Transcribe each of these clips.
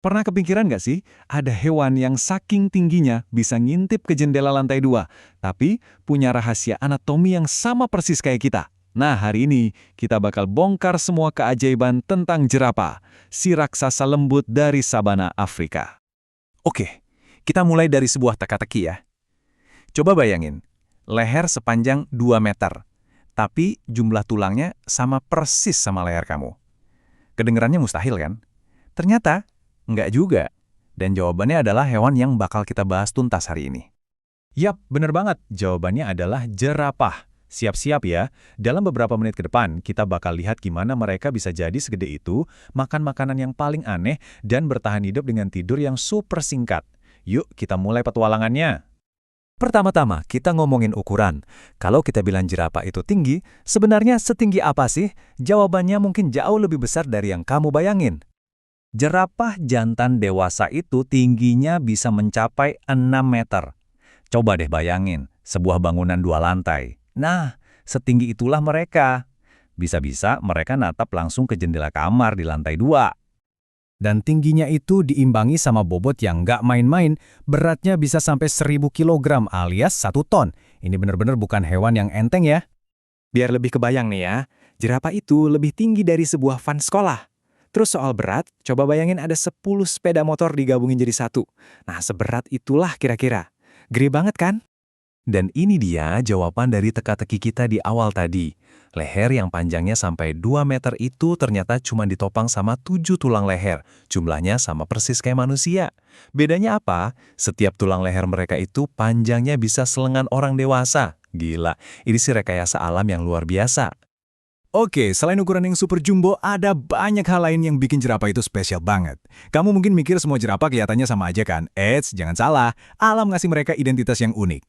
Pernah kepikiran nggak sih, ada hewan yang saking tingginya bisa ngintip ke jendela lantai 2, tapi punya rahasia anatomi yang sama persis kayak kita? Nah, hari ini kita bakal bongkar semua keajaiban tentang jerapah, si raksasa lembut dari sabana Afrika. Oke, kita mulai dari sebuah teka-teki ya. Coba bayangin, leher sepanjang 2 meter, tapi jumlah tulangnya sama persis sama leher kamu. Kedengerannya mustahil kan? Ternyata, nggak juga. Dan jawabannya adalah hewan yang bakal kita bahas tuntas hari ini. Yap, bener banget. Jawabannya adalah jerapah. Siap-siap ya, dalam beberapa menit ke depan, kita bakal lihat gimana mereka bisa jadi segede itu, makan makanan yang paling aneh, dan bertahan hidup dengan tidur yang super singkat. Yuk, kita mulai petualangannya. Pertama-tama, kita ngomongin ukuran. Kalau kita bilang jerapah itu tinggi, sebenarnya setinggi apa sih? Jawabannya mungkin jauh lebih besar dari yang kamu bayangin. Jerapah jantan dewasa itu tingginya bisa mencapai 6 meter. Coba deh bayangin, sebuah bangunan 2 lantai. Nah, setinggi itulah mereka. Bisa-bisa mereka natap langsung ke jendela kamar di lantai 2. Dan tingginya itu diimbangi sama bobot yang nggak main-main, beratnya bisa sampai 1000 kilogram alias 1 ton. Ini benar-benar bukan hewan yang enteng ya. Biar lebih kebayang nih ya, jerapah itu lebih tinggi dari sebuah van sekolah. Terus soal berat, coba bayangin ada 10 sepeda motor digabungin jadi satu. Nah, seberat itulah kira-kira. Gede banget kan? Dan ini dia jawaban dari teka-teki kita di awal tadi. Leher yang panjangnya sampai 2 meter itu ternyata cuma ditopang sama 7 tulang leher. Jumlahnya sama persis kayak manusia. Bedanya apa? Setiap tulang leher mereka itu panjangnya bisa selengan orang dewasa. Gila, ini sih rekayasa alam yang luar biasa. Oke, selain ukuran yang super jumbo, ada banyak hal lain yang bikin jerapah itu spesial banget. Kamu mungkin mikir semua jerapah kelihatannya sama aja kan? Eits, jangan salah. Alam ngasih mereka identitas yang unik.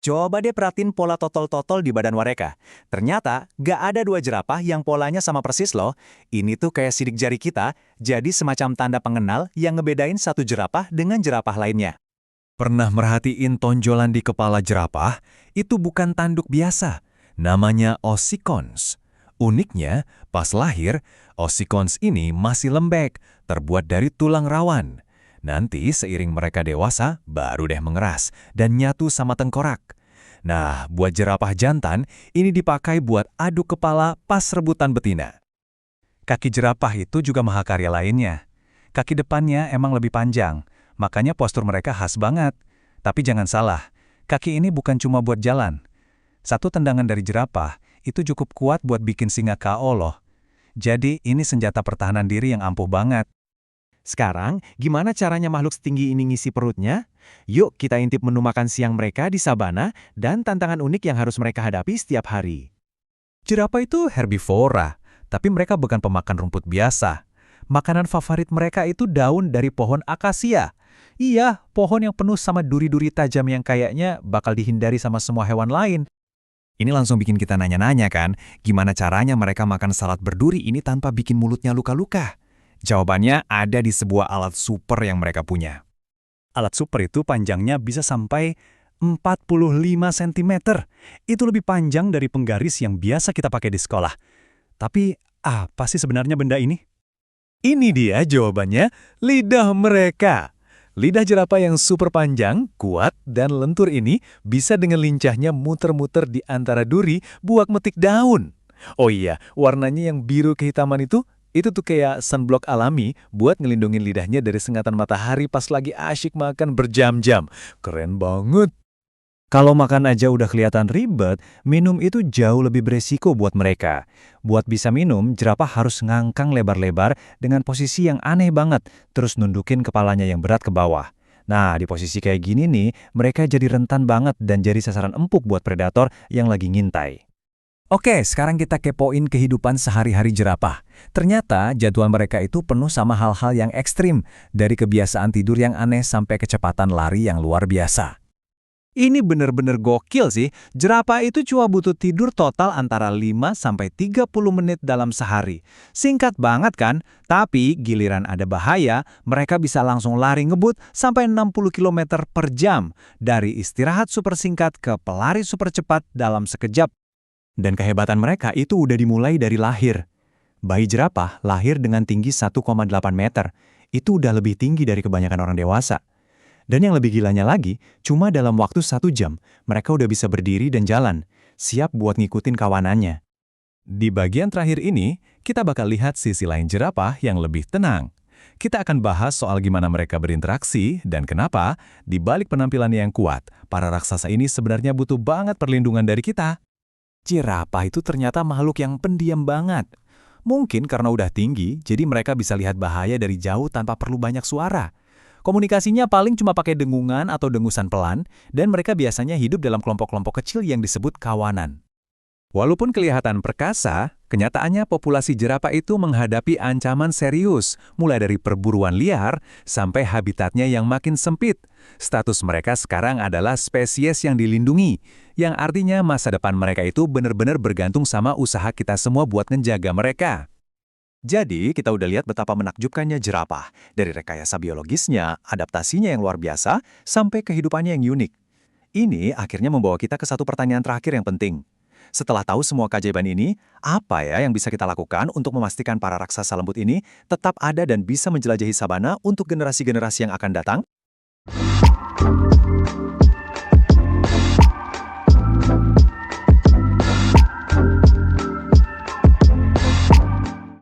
Coba deh perhatiin pola totol-totol di badan mereka. Ternyata, gak ada 2 jerapah yang polanya sama persis loh. Ini tuh kayak sidik jari kita, jadi semacam tanda pengenal yang ngebedain satu jerapah dengan jerapah lainnya. Pernah merhatiin tonjolan di kepala jerapah? Itu bukan tanduk biasa. Namanya ossicons. Uniknya, pas lahir, ossicons ini masih lembek, terbuat dari tulang rawan. Nanti seiring mereka dewasa, baru deh mengeras dan nyatu sama tengkorak. Nah, buat jerapah jantan, ini dipakai buat aduk kepala pas rebutan betina. Kaki jerapah itu juga mahakarya lainnya. Kaki depannya emang lebih panjang, makanya postur mereka khas banget. Tapi jangan salah, kaki ini bukan cuma buat jalan. Satu tendangan dari jerapah itu cukup kuat buat bikin singa KO loh. Jadi ini senjata pertahanan diri yang ampuh banget. Sekarang, gimana caranya makhluk setinggi ini ngisi perutnya? Yuk kita intip menu makan siang mereka di sabana dan tantangan unik yang harus mereka hadapi setiap hari. Jerapah itu herbivora, tapi mereka bukan pemakan rumput biasa. Makanan favorit mereka itu daun dari pohon akasia. Iya, pohon yang penuh sama duri-duri tajam yang kayaknya bakal dihindari sama semua hewan lain. Ini langsung bikin kita nanya-nanya kan, gimana caranya mereka makan salad berduri ini tanpa bikin mulutnya luka-luka? Jawabannya ada di sebuah alat super yang mereka punya. Alat super itu panjangnya bisa sampai 45 cm. Itu lebih panjang dari penggaris yang biasa kita pakai di sekolah. Tapi apa sih sebenarnya benda ini? Ini dia jawabannya, lidah mereka. Lidah jerapah yang super panjang, kuat, dan lentur ini bisa dengan lincahnya muter-muter di antara duri buat metik daun. Oh iya, warnanya yang biru kehitaman itu tuh kayak sunblock alami buat ngelindungin lidahnya dari sengatan matahari pas lagi asyik makan berjam-jam. Keren banget. Kalau makan aja udah kelihatan ribet, minum itu jauh lebih beresiko buat mereka. Buat bisa minum, jerapah harus ngangkang lebar-lebar dengan posisi yang aneh banget, terus nundukin kepalanya yang berat ke bawah. Nah, di posisi kayak gini nih, mereka jadi rentan banget dan jadi sasaran empuk buat predator yang lagi ngintai. Oke, sekarang kita kepoin kehidupan sehari-hari jerapah. Ternyata jadwal mereka itu penuh sama hal-hal yang ekstrim, dari kebiasaan tidur yang aneh sampai kecepatan lari yang luar biasa. Ini bener-bener gokil sih, jerapah itu cuma butuh tidur total antara 5-30 menit dalam sehari. Singkat banget kan? Tapi giliran ada bahaya, mereka bisa langsung lari ngebut sampai 60 km per jam. Dari istirahat super singkat ke pelari super cepat dalam sekejap. Dan kehebatan mereka itu udah dimulai dari lahir. Bayi jerapah lahir dengan tinggi 1,8 meter. itu udah lebih tinggi dari kebanyakan orang dewasa. Dan yang lebih gilanya lagi, cuma dalam waktu 1 jam, mereka udah bisa berdiri dan jalan, siap buat ngikutin kawanannya. Di bagian terakhir ini, kita bakal lihat sisi lain jerapah yang lebih tenang. Kita akan bahas soal gimana mereka berinteraksi dan kenapa, di balik penampilan yang kuat, para raksasa ini sebenarnya butuh banget perlindungan dari kita. Jerapah itu ternyata makhluk yang pendiam banget. Mungkin karena udah tinggi, jadi mereka bisa lihat bahaya dari jauh tanpa perlu banyak suara. Komunikasinya paling cuma pakai dengungan atau dengusan pelan, dan mereka biasanya hidup dalam kelompok-kelompok kecil yang disebut kawanan. Walaupun kelihatan perkasa, kenyataannya populasi jerapah itu menghadapi ancaman serius, mulai dari perburuan liar sampai habitatnya yang makin sempit. Status mereka sekarang adalah spesies yang dilindungi, yang artinya masa depan mereka itu benar-benar bergantung sama usaha kita semua buat menjaga mereka. Jadi, kita udah lihat betapa menakjubkannya jerapah, dari rekayasa biologisnya, adaptasinya yang luar biasa, sampai kehidupannya yang unik. Ini akhirnya membawa kita ke satu pertanyaan terakhir yang penting. Setelah tahu semua keajaiban ini, apa ya yang bisa kita lakukan untuk memastikan para raksasa lembut ini tetap ada dan bisa menjelajahi sabana untuk generasi-generasi yang akan datang?